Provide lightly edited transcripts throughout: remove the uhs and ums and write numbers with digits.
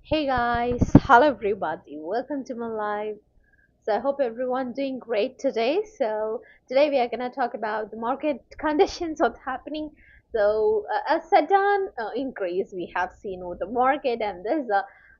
Hey guys, hello everybody, welcome to my live. So I hope everyone doing great today. So today we are gonna talk about the market conditions, what's happening. So a sudden increase we have seen with the market, and this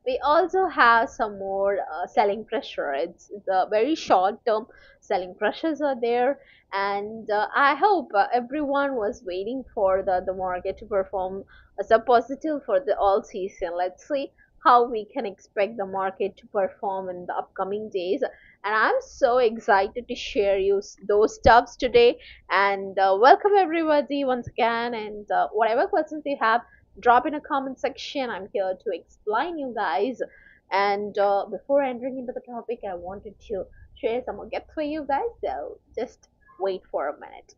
we also have some more selling pressure. It's a very short term selling pressures are there, and I hope everyone was waiting for the market to perform as a positive for the all season. Let's see how we can expect the market to perform in the upcoming days, and I'm so excited to share you those stuffs today. And welcome everybody once again. And whatever questions you have, drop in a comment section. I'm here to explain you guys. And before entering into the topic, I wanted to share some more gifts for you guys. So just wait for a minute.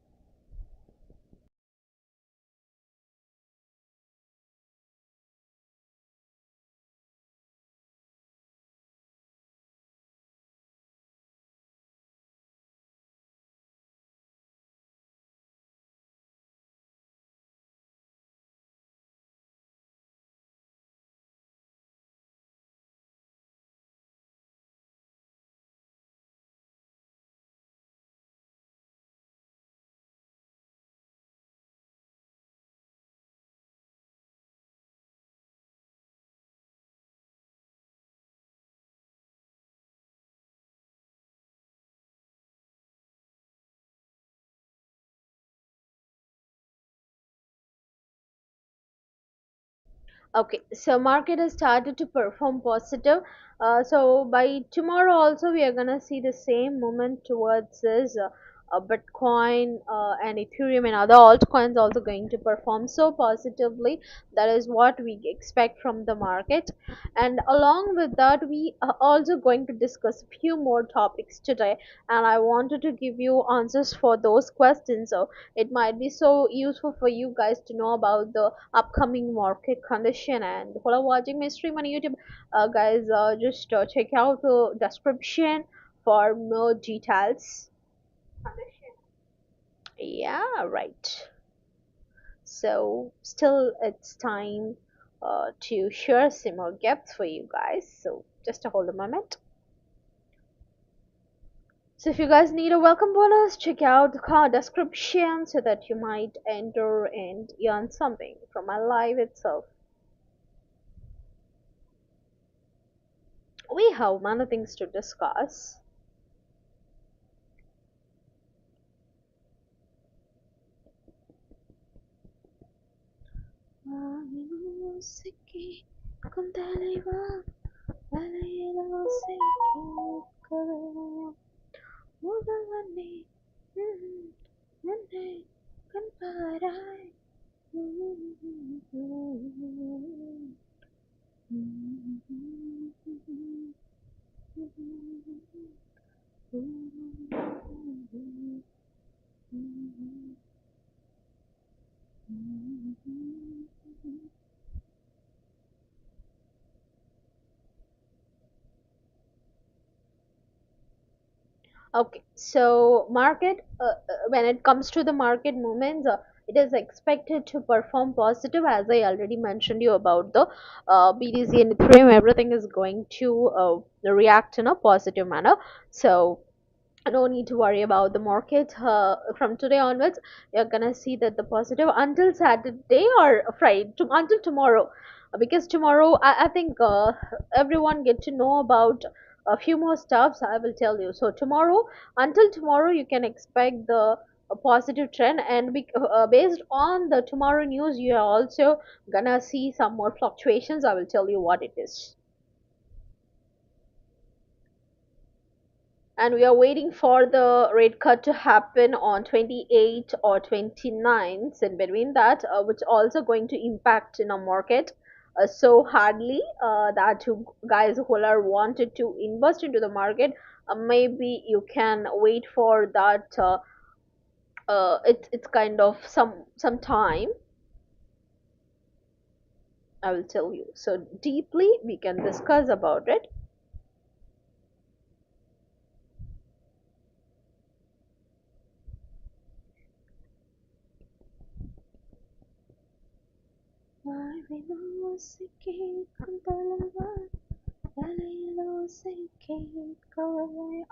Okay, so market has started to perform positive. So by tomorrow also we are gonna see the same movement towards this Bitcoin and Ethereum and other altcoins also going to perform so positively. That is what we expect from the market. And along with that, we are also going to discuss a few more topics today. And I wanted to give you answers for those questions. So it might be so useful for you guys to know about the upcoming market condition. And while watching my stream on YouTube, guys, just check out the description for more details. Yeah, right. So still it's time to share some more gaps for you guys. So just a hold a moment. So if you guys need a welcome bonus, check out the card description so that you might enter and earn something from my live itself. We have many things to discuss. Okay, so market, when it comes to the market movements, it is expected to perform positive, as I already mentioned you about the BTC and Ethereum. Everything is going to react in a positive manner. So no need to worry about the market. From today onwards, you're gonna see that the positive until Saturday or Friday, until tomorrow, because tomorrow I think everyone get to know about a few more stuffs. I will tell you. So tomorrow, until tomorrow, you can expect the a positive trend, and based on the tomorrow news, you are also gonna see some more fluctuations. I will tell you what it is. And we are waiting for the rate cut to happen on 28 or 29th. In between that, which also going to impact in a market so hardly that you guys who are wanted to invest into the market, maybe you can wait for that. It's kind of some time. I will tell you. So deeply we can discuss about it.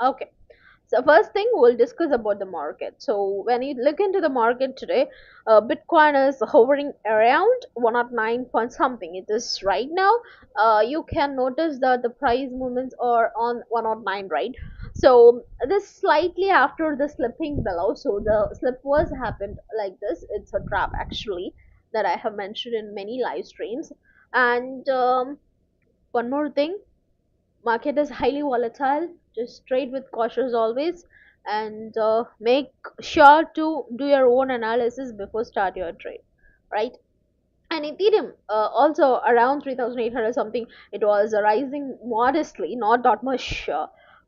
Okay. So first thing we'll discuss about the market. So when you look into the market today, Bitcoin is hovering around 109 point something. It is right now. You can notice that the price movements are on 109, right? So this slightly after the slipping below. So the slip was happened like this. It's a trap actually that I have mentioned in many live streams. And one more thing, market is highly volatile. Just trade with cautious always, and make sure to do your own analysis before start your trade, right? And Ethereum also around 3,800 something. It was rising modestly, not that much,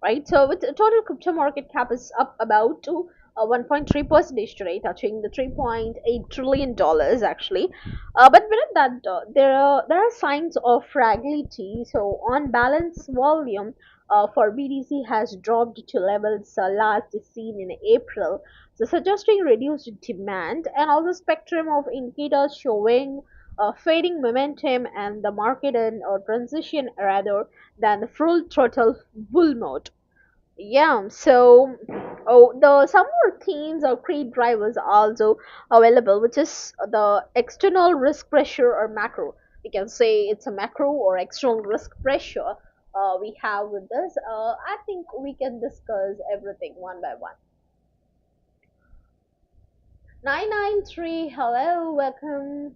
right? So with the total crypto market cap is up about to 1.3% today, touching the 3.8 trillion dollars actually. But within that, there are signs of fragility. So on balance, volume for BTC has dropped to levels last seen in April, so suggesting reduced demand, and also spectrum of indicators showing fading momentum and the market in transition rather than the full throttle bull mode. Yeah, so the some more themes or key drivers are also available, which is the external risk pressure or macro. We can say it's a macro or external risk pressure we have with this. I think we can discuss everything one by one. 993, hello, welcome.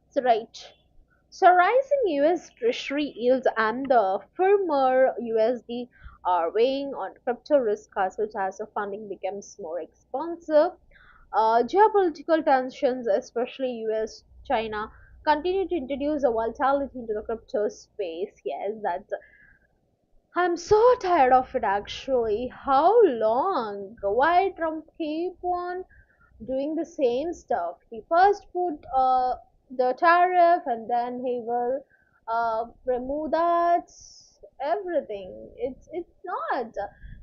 So right. So rising US Treasury yields and the firmer USD are weighing on crypto risk as much as the funding becomes more expensive. Geopolitical tensions, especially US China, continue to introduce a volatility into the crypto space. Yes, that's. I'm so tired of it actually. How long? Why Trump keep on doing the same stuff? He first put the tariff and then he will remove that everything. It's not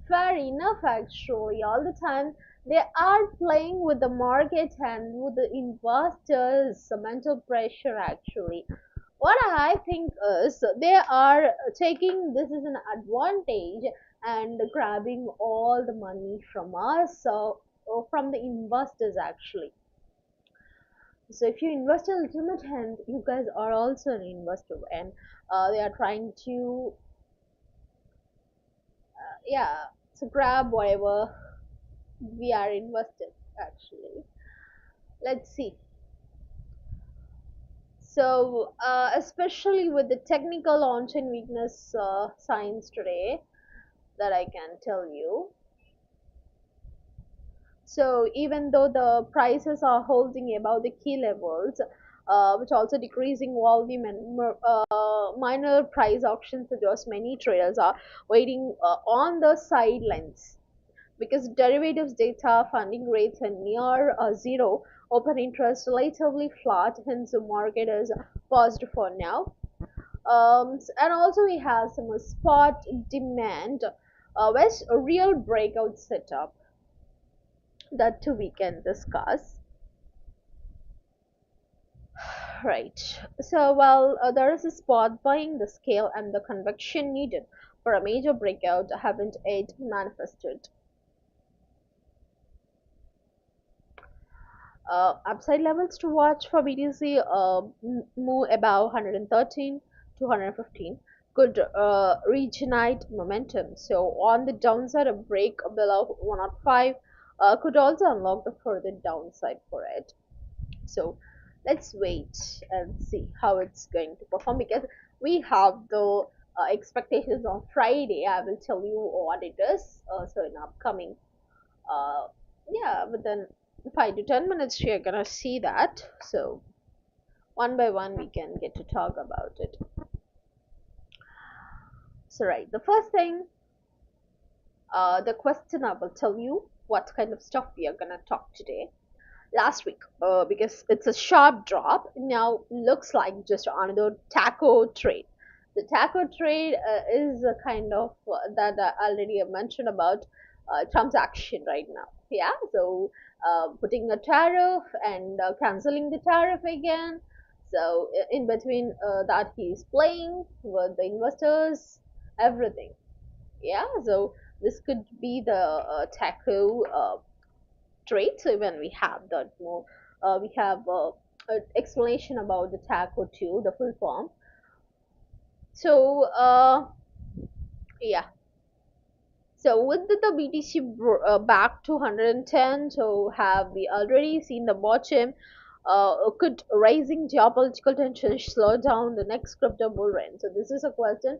fair enough actually. All the time they are playing with the market and with the investors mental pressure actually. What I think is they are taking this as an advantage and grabbing all the money from us, so or from the investors actually. So if you invest a little bit and you guys are also an investor, and they are trying to yeah, to grab whatever we are invested actually. Let's see. So especially with the technical on-chain weakness signs today that I can tell you. So even though the prices are holding above the key levels, which also decreasing volume and minor price auctions suggest many traders are waiting on the sidelines because derivatives data funding rates are near zero, open interest relatively flat, hence the market is paused for now. And also we have some spot demand, with a real breakout setup that too we can discuss. Right. So while there is a spot buying, the scale and the conviction needed for a major breakout haven't yet manifested. Upside levels to watch for BTC move above 113 to 115 could reignite momentum. So on the downside, a break below 105 could also unlock the further downside for it. So let's wait and see how it's going to perform because we have the expectations on Friday. I will tell you what it is. So in upcoming, uh, yeah, but then 5 to 10 minutes, you're gonna see that. So one by one, we can get to talk about it. So right, the first thing, the question I will tell you what kind of stuff we are gonna talk today. Last week, because it's a sharp drop, now looks like just another taco trade. The taco trade is a kind of that I already mentioned about transaction right now. Yeah, so putting a tariff and canceling the tariff again. So in between that, he's playing with the investors, everything. Yeah, so this could be the taco trade. So when we have that more, we have explanation about the taco too, the full form. So yeah, so with the BTC back to 110, so have we already seen the bottom? Could rising geopolitical tensions slow down the next crypto bull run? So this is a question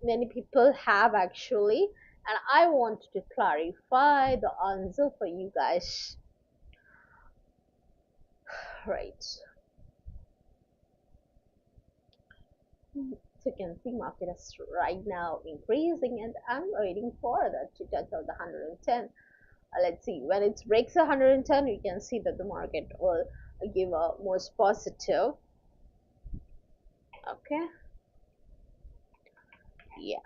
many people have actually, and I want to clarify the answer for you guys. Right. So you can see market is right now increasing, and I'm waiting for that to touch out the 110. Let's see, when it breaks 110, we can see that the market will give a most positive. Okay, yeah.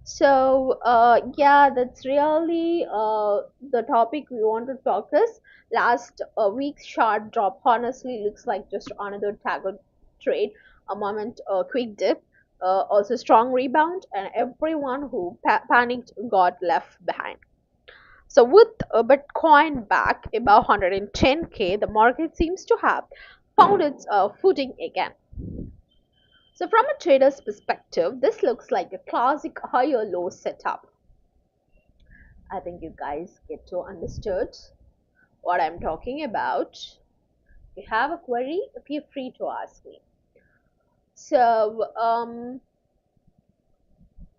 So yeah, that's really the topic we want to talk is last week's sharp drop honestly looks like just another tagged trade, a moment, a quick dip, also strong rebound, and everyone who panicked got left behind. So with Bitcoin back above 110K, the market seems to have found its footing again. So from a trader's perspective, this looks like a classic higher low setup. I think you guys get to understood what I'm talking about. If you have a query, feel free to ask me. So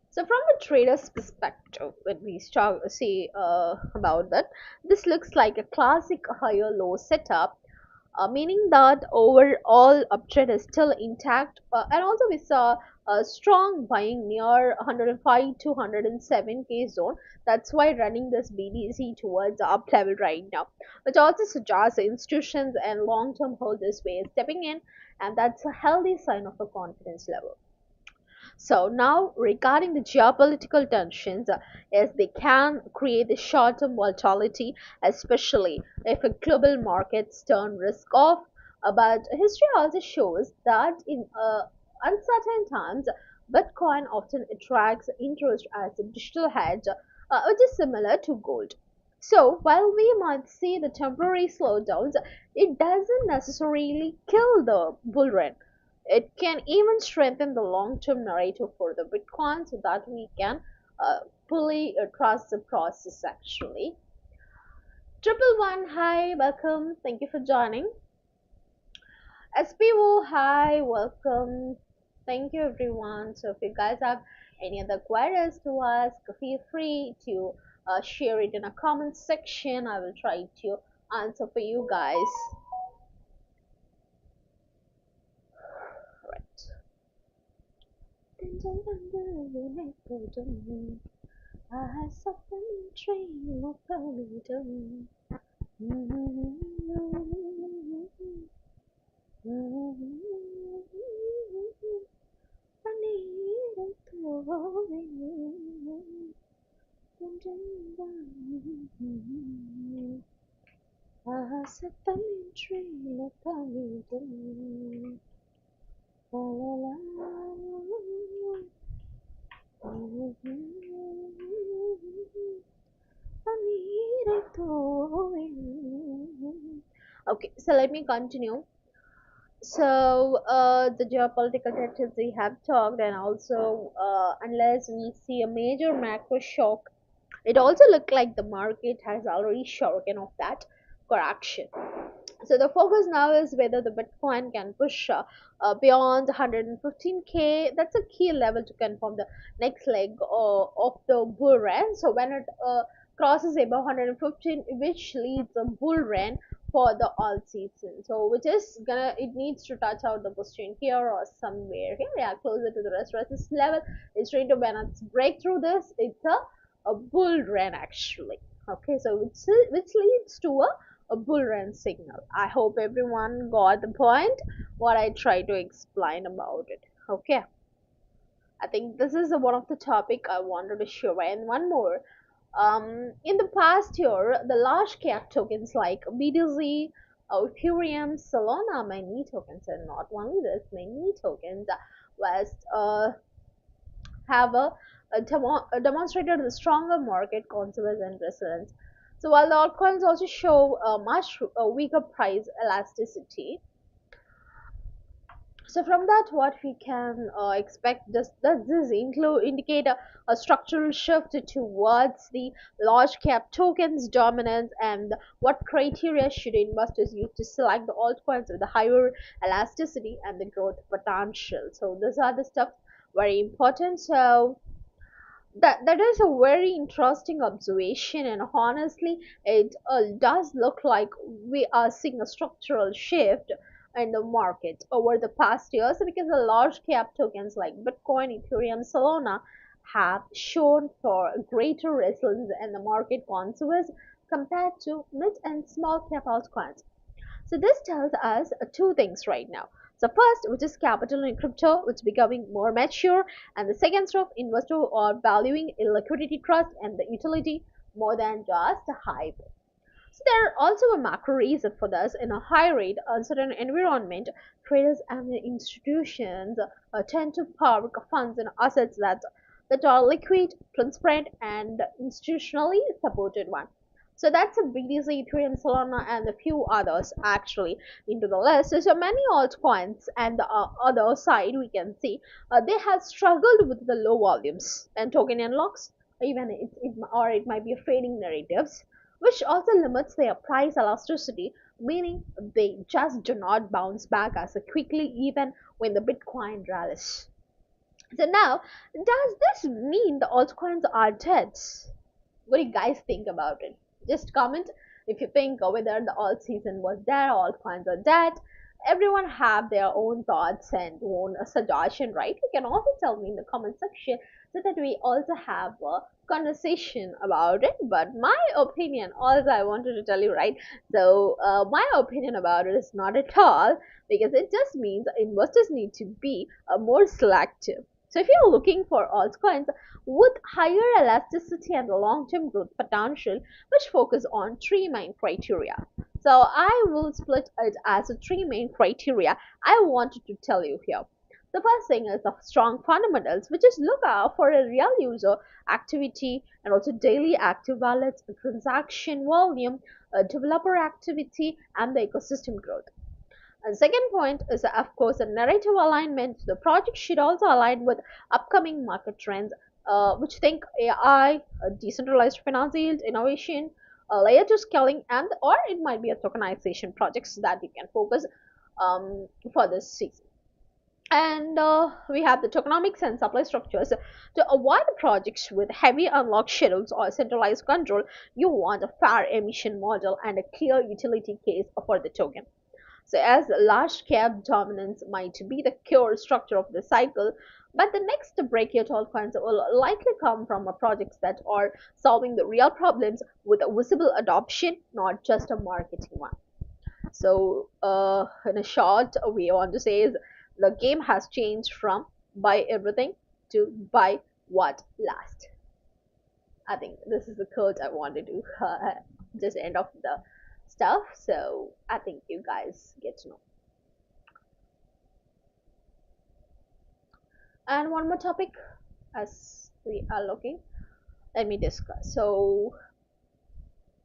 so from a trader's perspective, when we start see about that, this looks like a classic higher low setup, meaning that overall uptrend is still intact, and also we saw a strong buying near 105 to 107K zone. That's why running this BDC towards the up level right now, which also suggests the institutions and long-term holders were stepping in, and that's a healthy sign of a confidence level. So now regarding the geopolitical tensions, as they can create the short-term volatility, especially if a global markets turn risk off. But history also shows that in uncertain times, Bitcoin often attracts interest as a digital hedge, which is similar to gold. So while we might see the temporary slowdowns, it doesn't necessarily kill the bull run. It can even strengthen the long-term narrative for the Bitcoin so that we can fully trust the process actually. Triple one, hi, welcome. Thank you for joining. SPO, hi, welcome. Thank you everyone. So if you guys have any other queries to ask, feel free to share it in a comment section. I will try to answer for you guys. Right. I suffer train of freedom. I need a throwing. I suffer train of freedom. La la la. Okay, so let me continue. So the geopolitical tensions we have talked, and also unless we see a major macro shock, it also looked like the market has already shaken off that correction. So the focus now is whether the Bitcoin can push beyond 115K. That's a key level to confirm the next leg of the bull run. So when it crosses above 115, which leads a bull run for the all season. So which is gonna, it needs to touch out the position here or somewhere here. Yeah, closer to the resistance level. It's trying to, when it's break through this, it's a bull run actually. Okay, so which leads to a bull run signal. I hope everyone got the point what I try to explain about it. Okay, I think this is one of the topic I wanted to show. And one more, in the past year, the large cap tokens like BTC, Ethereum, Solana, many tokens, and not only this, many tokens was have demonstrated the stronger market confidence and resilience. So while the altcoins also show a much weaker price elasticity, so from that, what we can expect, does this include indicate a structural shift towards the large cap tokens dominance, and what criteria should investors use to select the altcoins with the higher elasticity and the growth potential? So these are the stuff very important. So that is a very interesting observation, and honestly it does look like we are seeing a structural shift in the market over the past years, because the large cap tokens like Bitcoin, Ethereum, Solana have shown for greater resilience in the market consensus compared to mid and small cap altcoins. So this tells us two things right now. So first, which is capital in crypto, which is becoming more mature, and the second stuff, investors are valuing liquidity trust and the utility more than just a hype. So there are also a macro reason for this. In a high rate, uncertain environment, traders and institutions tend to park funds in assets that are liquid, transparent, and institutionally supported one. So that's a BTC, Ethereum, Solana, and a few others actually into the list. So many altcoins, and the other side we can see they have struggled with the low volumes and token unlocks, even or it might be a fading narratives, which also limits their price elasticity, meaning they just do not bounce back as quickly even when the Bitcoin rallies. So now, does this mean the altcoins are dead? What do you guys think about it? Just comment if you think whether the alt season was there, altcoins are dead. Everyone have their own thoughts and own suggestion, right? You can also tell me in the comment section so that we also have a conversation about it. But my opinion, also I wanted to tell you, right? So my opinion about it is not at all, because it just means investors need to be more selective. So if you're looking for altcoins with higher elasticity and long-term growth potential, which focus on three main criteria. So I will split it as three main criteria I wanted to tell you here. The first thing is the strong fundamentals, which is look out for a real user activity and also daily active wallets, transaction volume, developer activity, and the ecosystem growth. And second point is, of course, a narrative alignment. The project should also align with upcoming market trends, which think AI, decentralized finance yield, innovation, layer 2 scaling, and or it might be a tokenization projects that you can focus for this season. And we have the tokenomics and supply structures. To avoid projects with heavy unlock schedules or centralized control, you want a fair emission model and a clear utility case for the token. So as large cap dominance might be the core structure of the cycle, but the next breakout altcoins will likely come from projects that are solving the real problems with a visible adoption, not just a marketing one. So in a short, we want to say is the game has changed from buy everything to buy what last. I think this is the quote I wanted to just end off the stuff. So I think you guys get to know. And one more topic as we are looking, let me discuss. So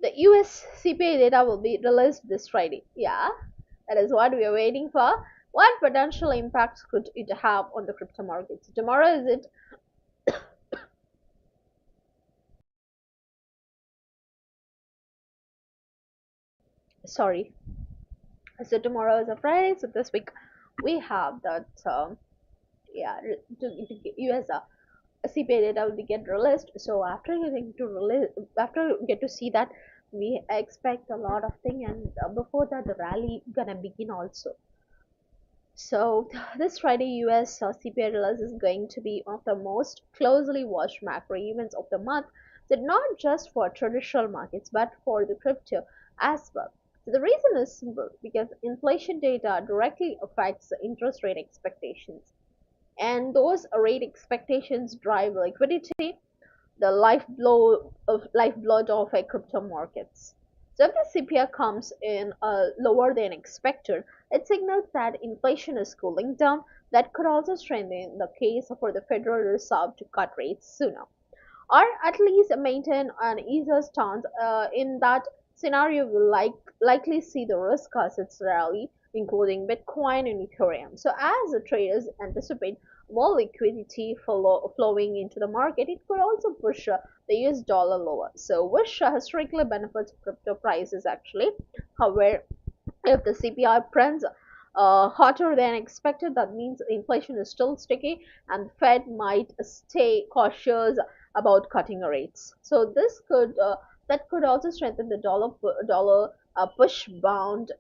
the US CPI data will be released this Friday. Yeah, that is what we are waiting for. What potential impacts could it have on the crypto markets? Tomorrow is it? Sorry. So tomorrow is a Friday, so this week we have that yeah US CPI data will be get released. So after getting to release, after you get to see that, we expect a lot of thing, and before that the rally gonna begin also. So this Friday US CPI release is going to be one of the most closely watched macro events of the month. So not just for traditional markets but for the crypto as well. So the reason is simple, because inflation data directly affects the interest rate expectations, and those rate expectations drive liquidity, the lifeblood of a crypto markets. So if the CPI comes in lower than expected, it signals that inflation is cooling down. That could also strengthen the case for the Federal Reserve to cut rates sooner, or at least maintain an easier stance. In that scenario, we'll likely see the risk assets rally, including Bitcoin and Ethereum. So, as the traders anticipate more liquidity flowing into the market, it could also push the US dollar lower. So, which historically benefits crypto prices actually. However, if the CPI prints hotter than expected, that means inflation is still sticky, and the Fed might stay cautious about cutting rates. So this could that could also strengthen the dollar push bond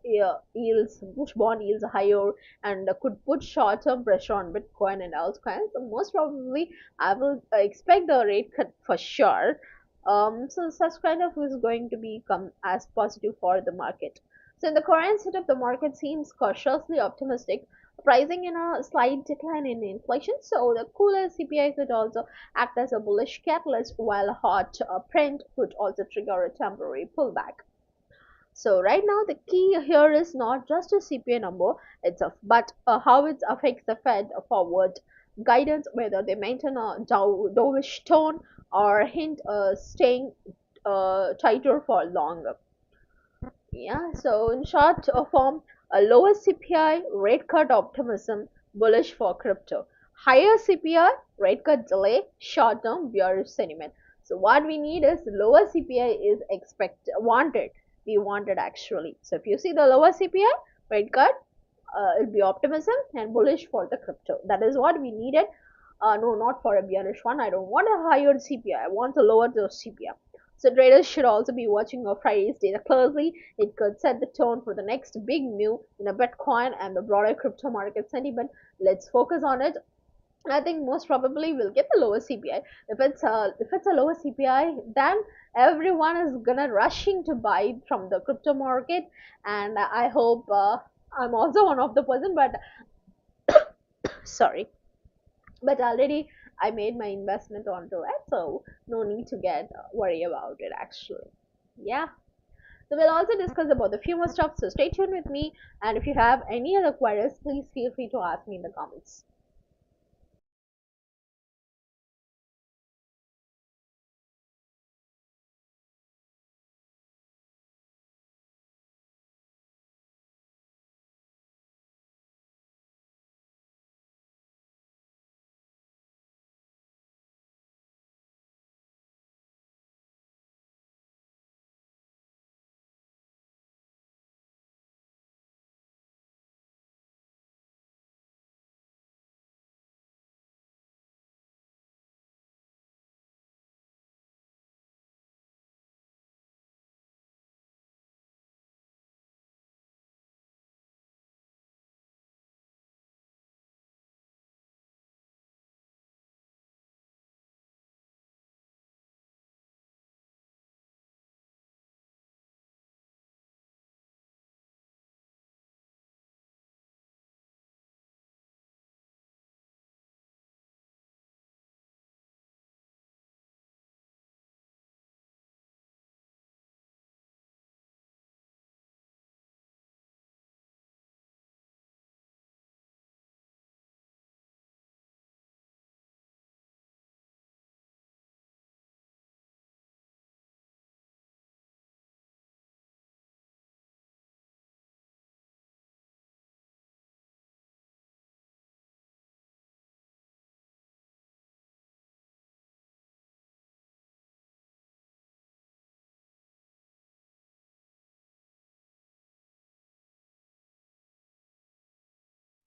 yields higher, and could put short-term pressure on Bitcoin and altcoins. So most probably, I will expect the rate cut for sure. So such kind of is going to become as positive for the market. So in the current setup, the market seems cautiously optimistic, pricing in a slight decline in inflation. So the cooler CPI could also act as a bullish catalyst, while a hot print could also trigger a temporary pullback. So right now the key here is not just a CPI number itself, but how it affects the Fed forward guidance, whether they maintain a dovish tone or hint staying tighter for longer. Yeah, so in short form, a lower CPI, rate cut optimism, bullish for crypto. Higher CPI, rate cut delay, short term bearish sentiment. So what we need is lower CPI is wanted. We wanted actually. So if you see the lower CPI, rate cut, it'll be optimism and bullish for the crypto. That is what we needed. No, not for a bearish one. I don't want a higher CPI. I want to lower the CPI. So traders should also be watching Friday's data closely. It could set the tone for the next big move in a Bitcoin and the broader crypto market sentiment. Let's focus on it. I think most probably we'll get the lower CPI. If it's a lower CPI, then everyone is gonna rushing to buy from the crypto market, and I hope I'm also one of the person. But sorry, but already I made my investment onto it, so no need to get worry about it actually. Yeah. So we'll also discuss about the few more stuff. So stay tuned with me, and if you have any other queries, please feel free to ask me in the comments.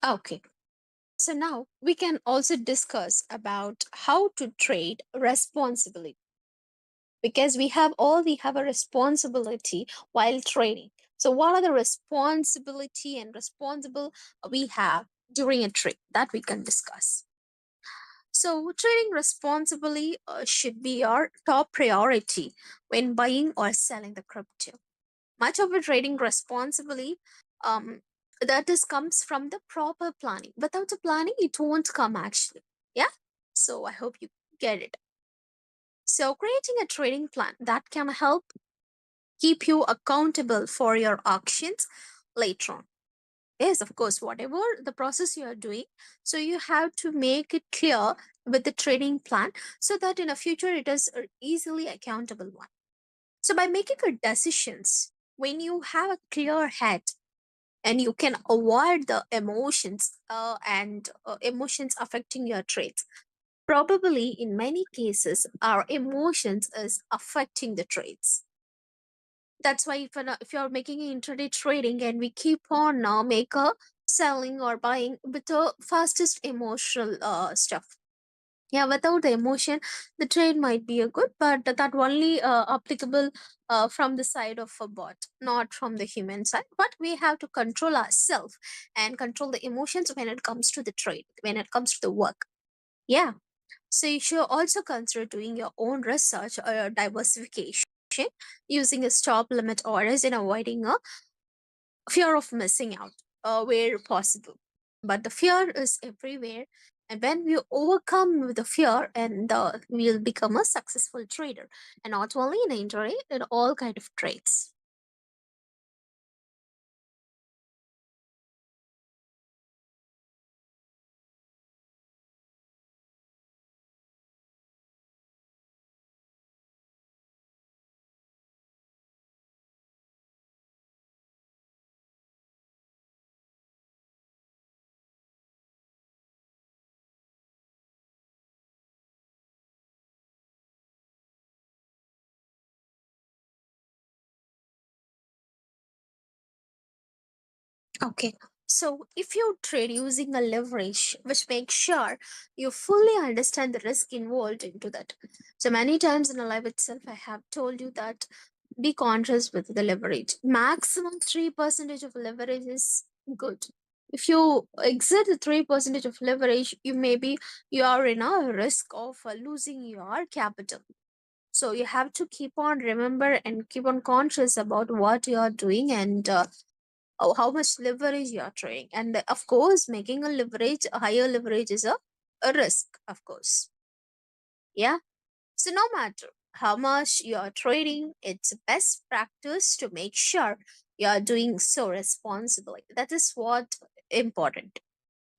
Okay. So now we can also discuss about how to trade responsibly, because we have a responsibility while trading. So what are the responsibility and responsible we have during a trade that we can discuss? So trading responsibly should be our top priority when buying or selling the crypto. Much of it trading responsibly, um, that is comes from the proper planning. Without the planning, it won't come actually. Yeah. So I hope you get it. So creating a trading plan that can help keep you accountable for your actions later on. Yes, of course, whatever the process you are doing, so you have to make it clear with the trading plan so that in the future it is easily accountable one. So by making good decisions, when you have a clear head and you can avoid the emotions and emotions affecting your trades. Probably in many cases, our emotions is affecting the trades. That's why if you're making intraday trading and we keep on make a selling or buying with the fastest emotional stuff. Yeah, without the emotion, the trade might be a good, but that only applicable from the side of a bot, not from the human side. But we have to control ourselves and control the emotions when it comes to the trade, when it comes to the work. Yeah. So you should also consider doing your own research or diversification using a stop limit orders and avoiding a fear of missing out where possible. But the fear is everywhere, and when we overcome the fear, and we'll become a successful trader, and not only in intraday, in all kind of trades. Okay. So if you trade using a leverage, which makes sure you fully understand the risk involved into that. So many times in a life itself, I have told you that be conscious with the leverage. Maximum 3% of leverage is good. If you exceed the 3% of leverage, you are in a risk of losing your capital. So you have to keep on remember and keep on conscious about what you are doing, and how much leverage you are trading. And of course, making a higher leverage is a risk, of course. Yeah. So no matter how much you are trading, it's best practice to make sure you are doing so responsibly. That is what important.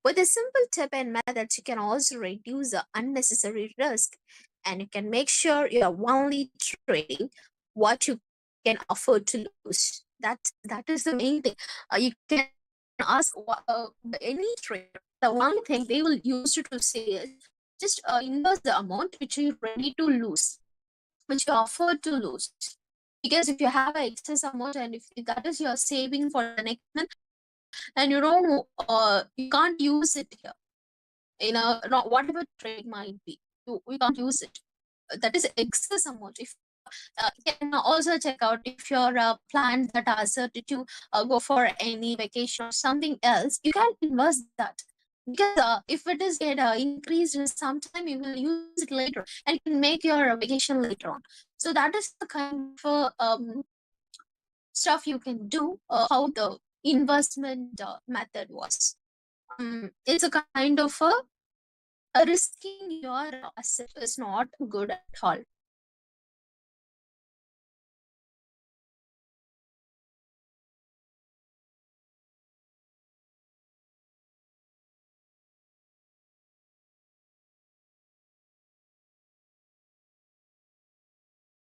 With a simple tip and methods, you can also reduce the unnecessary risk, and you can make sure you are only trading what you can afford to lose. That is the main thing. You can ask any trader. The only thing they will use you to say is just invest the amount which you're ready to lose, which you afford to lose. Because if you have an excess amount and if that is your saving for the next month, and you don't know, you can't use it here in a whatever trade might be, we can't use it. That is excess amount. If you can also check out if your plans that are certain to go for any vacation or something else, you can invest that. Because if it is get increased in sometime, you will use it later and you can make your vacation later on. So that is the kind of stuff you can do, how the investment method was. It's a kind of a risking your asset is not good at all.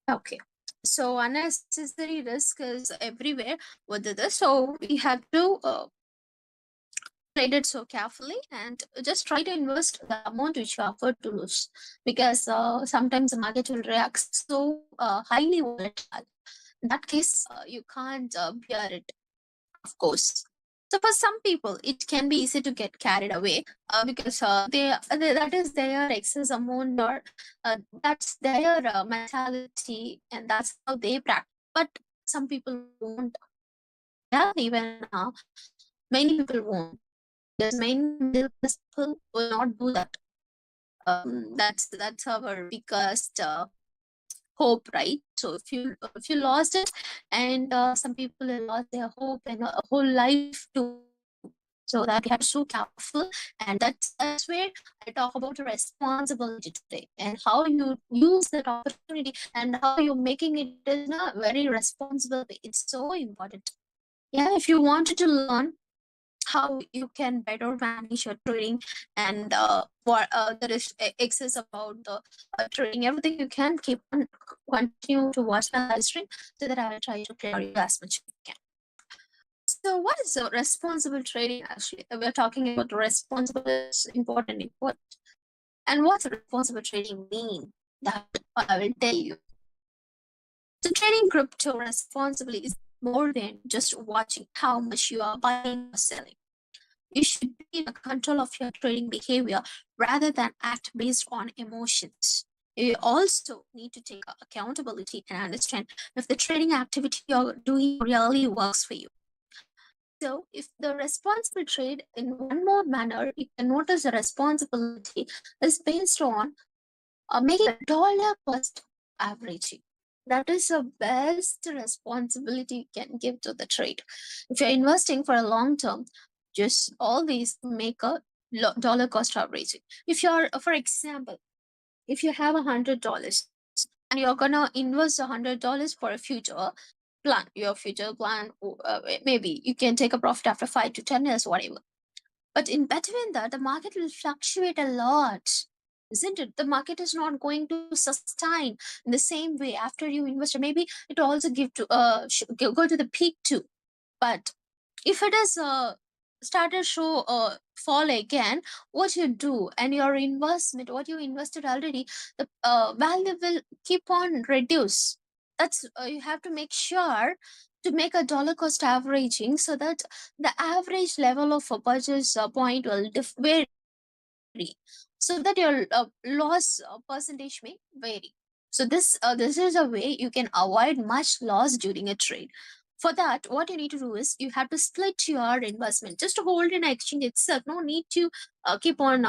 Okay. So unnecessary risk is everywhere with this. So we have to trade it so carefully and just try to invest the amount which you afford to lose, because sometimes the market will react so highly volatile. In that case, you can't bear it, of course. So for some people, it can be easy to get carried away because that is their excess amount, or that's their mentality, and that's how they practice. But some people won't. Yeah, even many people won't, because many middle class people will not do that. That's our biggest hope, right? So if you lost it, and some people have lost their hope and a whole life too. So that we have to be so careful, and that's where I talk about responsibility today, and how you use that opportunity, and how you're making it in a very responsible way. It's so important. Yeah, if you wanted to learn how you can better manage your trading, and what there is excess about the trading, everything, you can keep on continue to watch my live stream, so that I will try to clear you as much as I can. So what is responsible trading? Actually, we're talking about responsible is important, and what's responsible trading mean, that I will tell you. So trading crypto responsibly is more than just watching how much you are buying or selling. You should be in control of your trading behavior rather than act based on emotions. You also need to take accountability and understand if the trading activity you're doing really works for you. So, if the responsible trade in one more manner, you can notice the responsibility is based on making a dollar cost averaging. That is the best responsibility you can give to the trade. If you're investing for a long term, just always make a dollar cost averaging. If you're, for example, if you have $100 and you're gonna invest $100 for a future plan, your future plan, maybe you can take a profit after 5 to 10 years, whatever. But in between that, the market will fluctuate a lot, isn't it? The market is not going to sustain in the same way after you invest. Maybe it also give to go to the peak too. But if it is started show fall again, what you do, and your investment, what you invested already, the value will keep on reduce. That's you have to make sure to make a dollar cost averaging, so that the average level of a purchase point will vary, so that your loss percentage may vary. So this is a way you can avoid much loss during a trade. For that, what you need to do is you have to split your investment. Just to hold in exchange itself, no need to keep on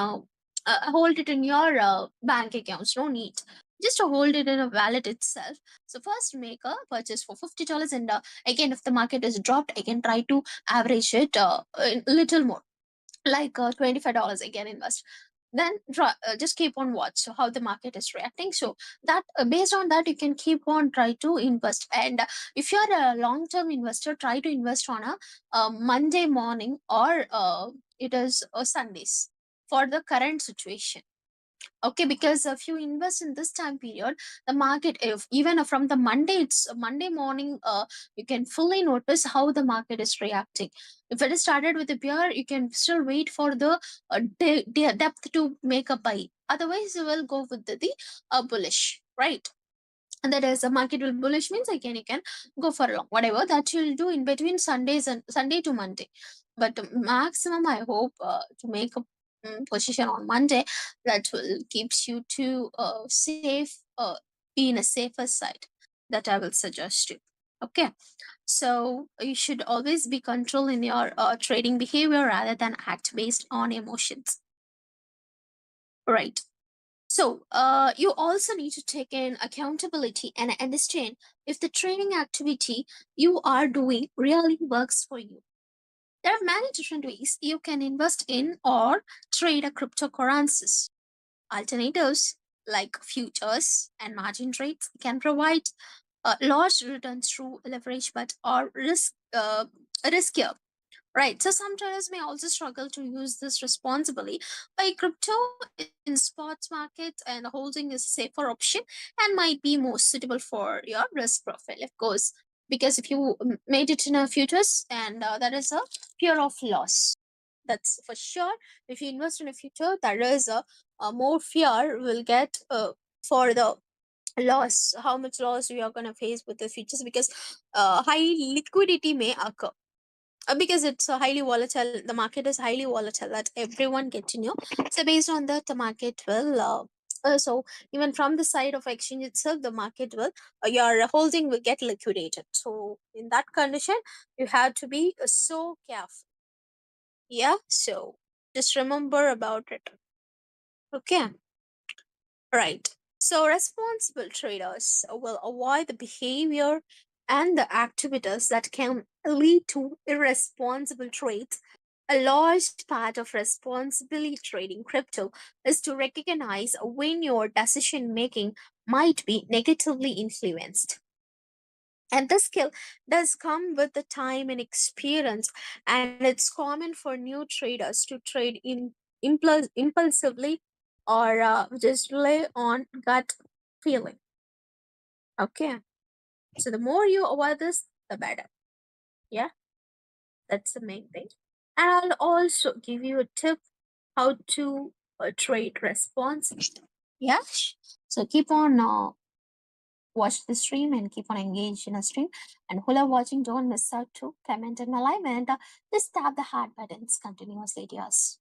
hold it in your bank accounts. No need. Just to hold it in a wallet itself. So first make a purchase for $50, and again, if the market is dropped, again try to average it a little more, like $25 again invest. Then just keep on watch so how the market is reacting, so that based on that you can keep on try to invest. And if you're a long term investor, try to invest on a Monday morning, or it is Sundays, for the current situation. Okay, because if you invest in this time period, the market, if even from the Monday, it's a Monday morning, you can fully notice how the market is reacting. If it is started with a bear, you can still wait for the depth to make a buy. Otherwise you will go with the bullish, right? And that is, the market will bullish means again you can go for long, whatever that you'll do in between Sundays and Sunday to Monday. But maximum I hope to make a position on Monday, that will keeps you to safe, be in a safer side. That I will suggest you. Okay, so you should always be control in your trading behavior rather than act based on emotions, right? So, you also need to take in accountability and understand if the trading activity you are doing really works for you. There are many different ways you can invest in or trade a cryptocurrencies. Alternatives like futures and margin trades can provide large returns through leverage, but are riskier. Right. So some traders may also struggle to use this responsibly. By crypto in spots markets, and holding is a safer option and might be more suitable for your risk profile, of course. Because if you made it in a futures, and that is a fear of loss. That's for sure. If you invest in a future, there is a more fear will get for the loss. How much loss we are going to face with the futures, because high liquidity may occur. because it's a highly volatile, the market is highly volatile, that everyone get to know. So based on that, the market will so even from the side of exchange itself, the market will your holding will get liquidated. So in that condition, you have to be so careful. Yeah, so just remember about it. Okay, right. So responsible traders will avoid the behavior and the activities that can lead to irresponsible trades. A large part of responsibly trading crypto is to recognize when your decision making might be negatively influenced. And this skill does come with the time and experience, and it's common for new traders to trade in impulsively or just rely on gut feeling. Okay, so the more you avoid this, the better. Yeah, that's the main thing. And I'll also give you a tip how to trade responsibly. Yeah, so keep on watch the stream and keep on engaged in a stream. And who are watching, don't miss out to comment in my live and just tap the heart buttons continuously, dears.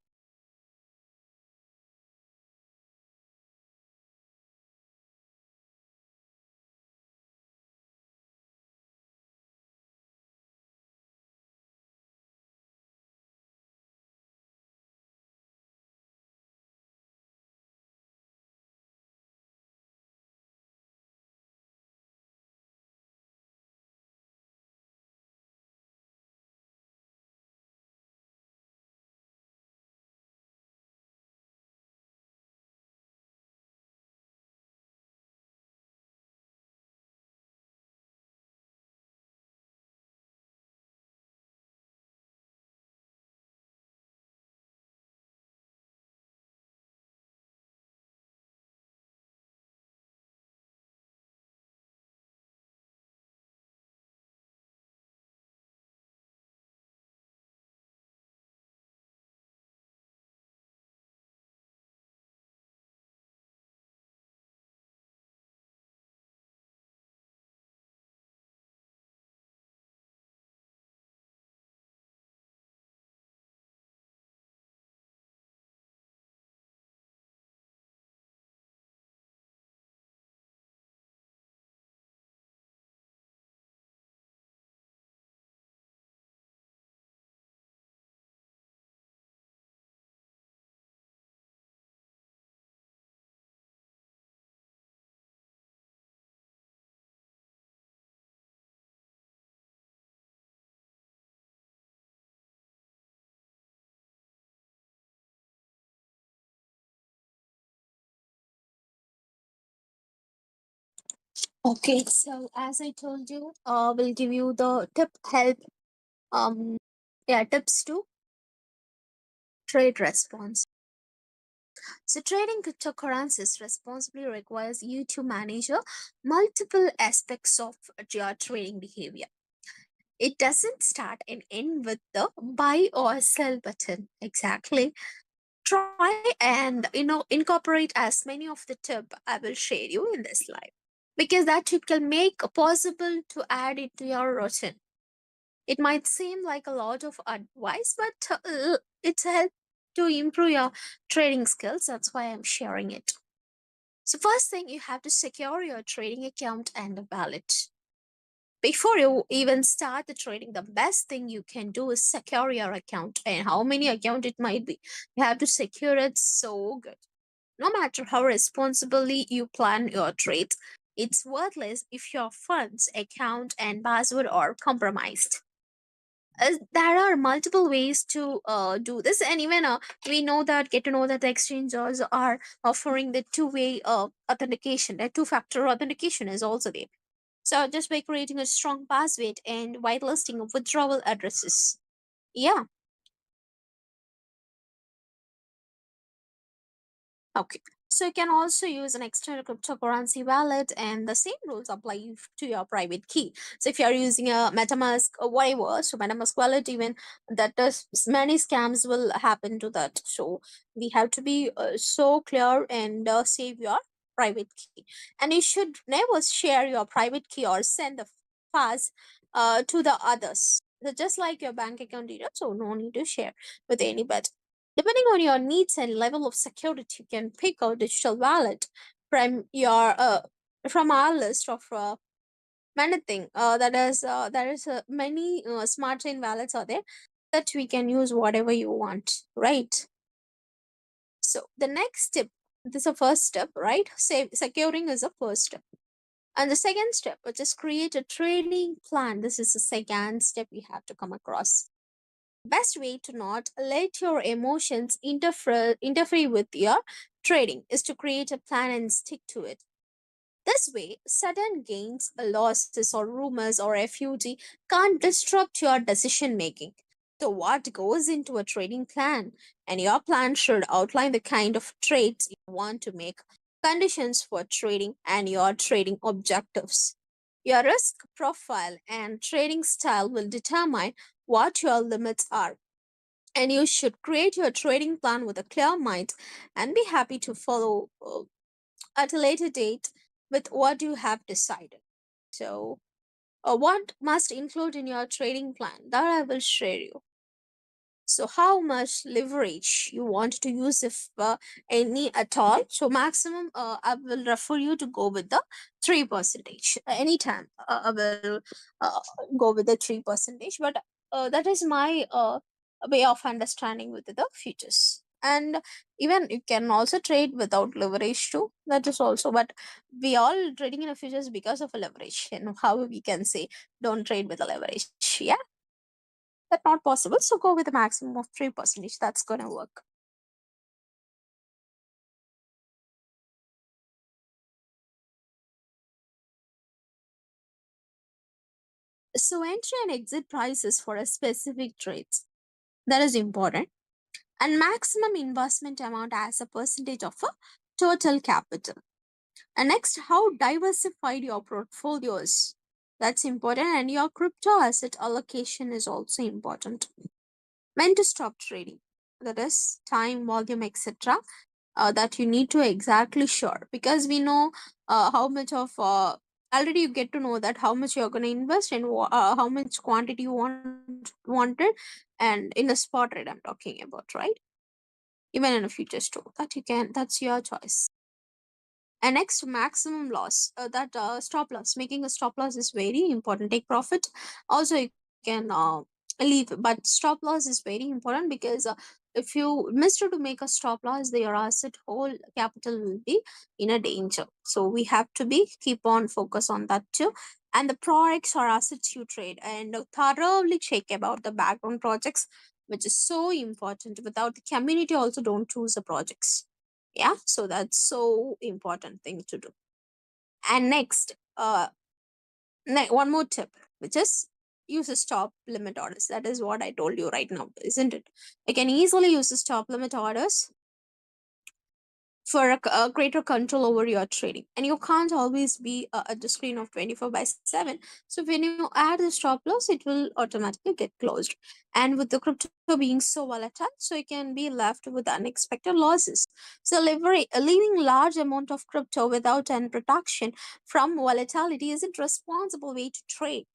Okay, so as I told you, we'll give you the tip help yeah tips to trade response. So trading cryptocurrencies responsibly requires you to manage multiple aspects of your trading behavior. It doesn't start and end with the buy or sell button. Exactly. Try and incorporate as many of the tip I will share you in this live, because that you can make possible to add it to your routine. It might seem like a lot of advice, but it's help to improve your trading skills. That's why I'm sharing it. So first thing, you have to secure your trading account and a wallet. Before you even start the trading, the best thing you can do is secure your account, and how many account it might be, you have to secure it so good. No matter how responsibly you plan your trades, it's worthless if your funds, account, and password are compromised. There are multiple ways to do this, and even we know that get to know that the exchanges are offering the two-way authentication, the two-factor authentication is also there. So just by creating a strong password and whitelisting of withdrawal addresses. Yeah. Okay. So you can also use an external cryptocurrency wallet, and the same rules apply to your private key. So if you are using a MetaMask or whatever, so MetaMask wallet, even that does many scams will happen to that. So we have to be so clear and save your private key. And you should never share your private key or send the pass to the others. So just like your bank account details, so no need to share with anybody. Depending on your needs and level of security, you can pick a digital wallet from your from our list of many things. There is many smart chain wallets are there that we can use whatever you want, right? So the next step, this is a first step, right? Save, securing is a first step. And the second step, which is create a trading plan. This is the second step we have to come across. Best way to not let your emotions interfere with your trading is to create a plan and stick to it. This way, sudden gains, losses, or rumors or FUD can't disrupt your decision making. So, what goes into a trading plan? And your plan should outline the kind of trades you want to make, conditions for trading, and your trading objectives. Your risk profile and trading style will determine what your limits are. And you should create your trading plan with a clear mind and be happy to follow at a later date with what you have decided. So, what must include in your trading plan that I will share you. So, how much leverage you want to use, if any at all? So, maximum, I will refer you to go with the 3%. Anytime, I will go with the 3%. But that is my way of understanding with the futures. And even you can also trade without leverage too. That is also, but we all trading in a futures because of a leverage. And how we can say don't trade with a leverage? Yeah, that's not possible. So go with a maximum of 3%. That's gonna work. So entry and exit prices for a specific trades. That is important. And maximum investment amount as a percentage of a total capital. And next, how diversified your portfolio is. That's important. And your crypto asset allocation is also important. When to stop trading. That is time, volume, etc. That you need to exactly sure, because we know how much of already you get to know that how much you're going to invest and how much quantity you wanted, and in the spot rate I'm talking about, right? Even in a future store that you can, that's your choice. And next, maximum loss, that stop loss, making a stop loss is very important. Take profit also you can leave, but stop loss is very important because if you miss to make a stop loss, your asset whole capital will be in a danger. So we have to be keep on focus on that too. And the products or assets you trade, and thoroughly check about the background projects, which is so important. Without the community also, don't choose the projects. Yeah, so that's so important thing to do. And next, one more tip, which is use a stop limit orders. That is what I told you right now, isn't it? I can easily use the stop limit orders for a greater control over your trading. And you can't always be at the screen of 24/7. So when you add the stop loss, it will automatically get closed. And with the crypto being so volatile, so you can be left with unexpected losses. So leaving large amount of crypto without any protection from volatility isn't responsible way to trade.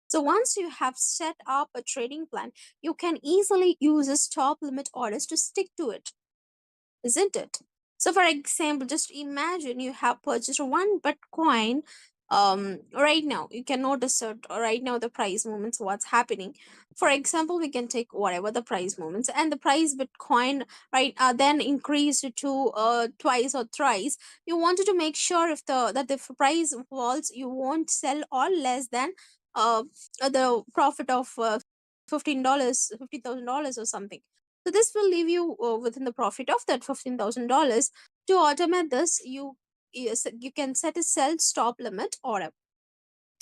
So once you have set up a trading plan, you can easily use a stop limit orders to stick to it, isn't it? So, for example, just imagine you have purchased one Bitcoin. Right now, you can notice it right now the price movements, what's happening. For example, we can take whatever the price movements, and the price Bitcoin right then increased to twice or thrice. You wanted to make sure if the that the price falls, you won't sell or less than uh, the profit of $15, $50,000 or something. So this will leave you within the profit of that $15,000. To automate this, yes, you can set a sell stop limit order.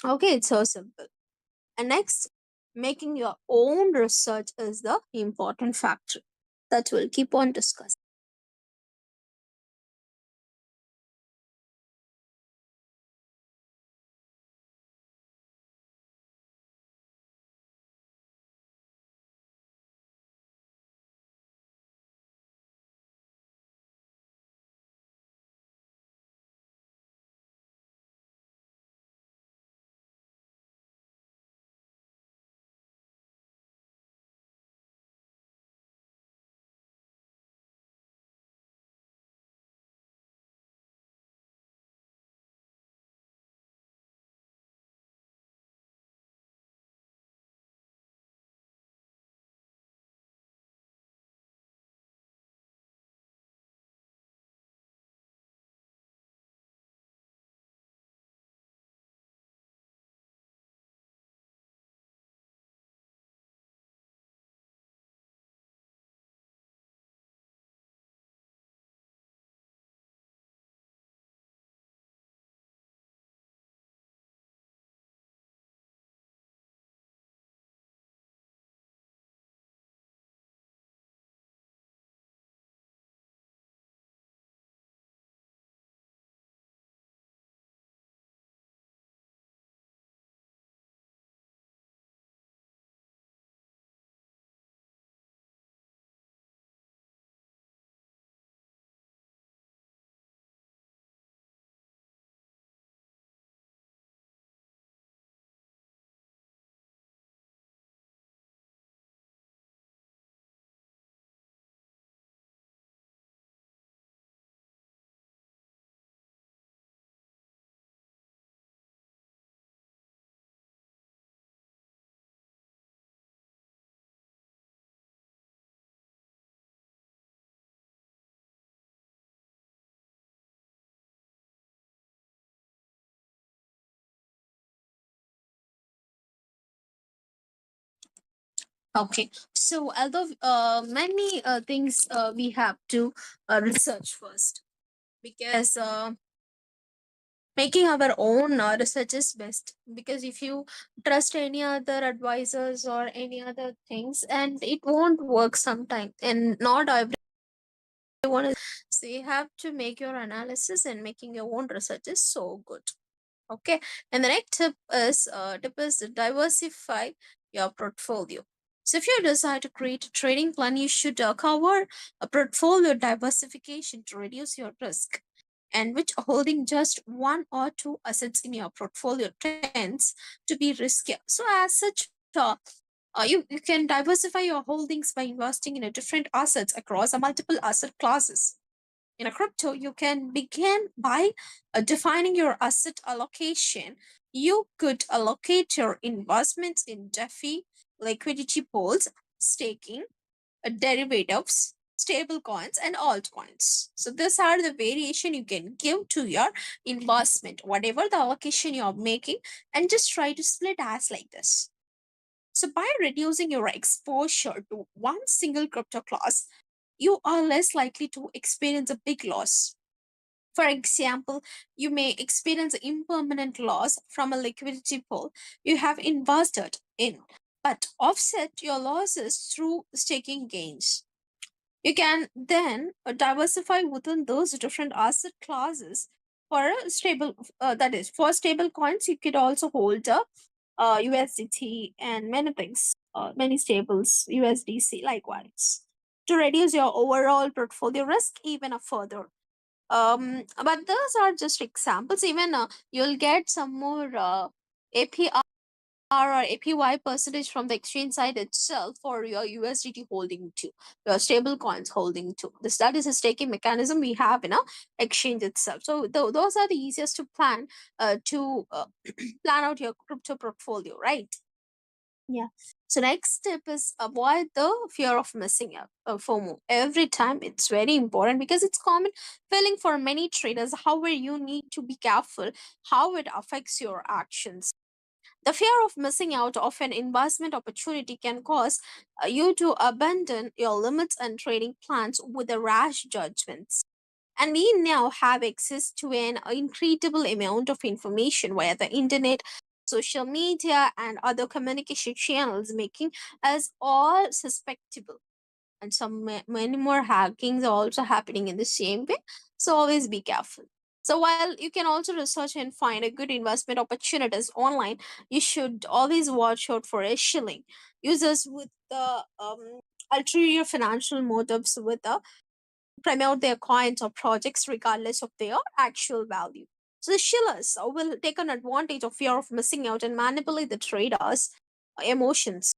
Okay, it's so simple. And next, making your own research is the important factor that we'll keep on discussing. Okay, so although many things we have to research first, because making our own research is best, because if you trust any other advisors or any other things, and it won't work sometime, and not everyone is, so you have to make your analysis, and making your own research is so good. Okay, and the next tip is diversify your portfolio. So if you decide to create a trading plan, you should cover a portfolio diversification to reduce your risk, and which holding just one or two assets in your portfolio tends to be riskier. So as such, you can diversify your holdings by investing in a different assets across a multiple asset classes. In a crypto, you can begin by defining your asset allocation. You could allocate your investments in DeFi, liquidity pools, staking, derivatives, stable coins, and altcoins. So these are the variation you can give to your investment, whatever the allocation you're making, and just try to split as like this. So by reducing your exposure to one single crypto class, you are less likely to experience a big loss. For example, you may experience impermanent loss from a liquidity pool you have invested in, but offset your losses through staking gains. You can then diversify within those different asset classes for a stable, that is, for stable coins, you could also hold a USDT and many things, many stables, USDC likewise, to reduce your overall portfolio risk even further. But those are just examples. Even you'll get some more APR or APY percentage from the exchange side itself for your USDT holding too, your stable coins holding too. This that is a staking mechanism we have in a exchange itself. So those are the easiest to plan to plan out your crypto portfolio, right? Yeah. So next step is avoid the fear of missing out, FOMO. Every time it's very important because it's common feeling for many traders. However, you need to be careful how it affects your actions. The fear of missing out of an investment opportunity can cause you to abandon your limits and trading plans with the rash judgments. And we now have access to an incredible amount of information via the internet, social media, and other communication channels, making us all susceptible. And many more hackings are also happening in the same way. So always be careful. So while you can also research and find a good investment opportunities online, you should always watch out for a shilling users with the ulterior financial motives with the promote their coins or projects regardless of their actual value. So the shillers will take an advantage of fear of missing out and manipulate the traders' emotions.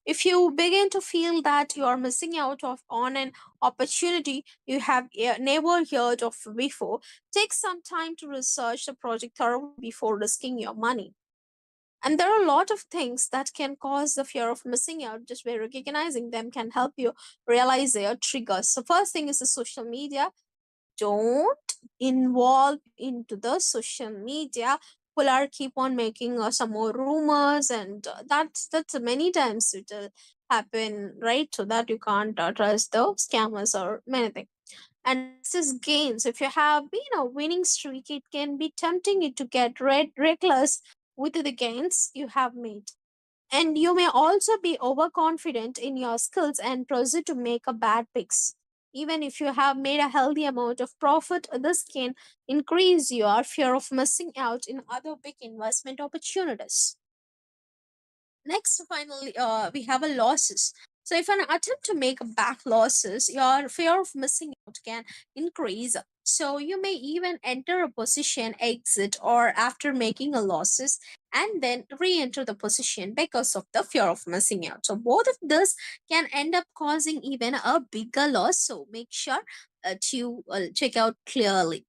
If you begin to feel that you are missing out on an opportunity you have never heard of before, take some time to research the project thoroughly before risking your money. And there are a lot of things that can cause the fear of missing out. Just by recognizing them can help you realize their triggers. So first thing is the social media. Don't involve into the social media. People are keep on making some more rumors, and that's many times it will happen, right? So that you can't trust the scammers or many things. And next is gains. If you have been a winning streak, it can be tempting you to get reckless with the gains you have made. And you may also be overconfident in your skills and proceed to make a bad picks. Even if you have made a healthy amount of profit, this can increase your fear of missing out in other big investment opportunities. Next, finally, we have a losses. So, if an attempt to make back losses, your fear of missing out can increase. So, you may even enter a position, exit, or after making a losses, and then re-enter the position because of the fear of missing out. So, both of this can end up causing even a bigger loss. So, make sure to check out clearly.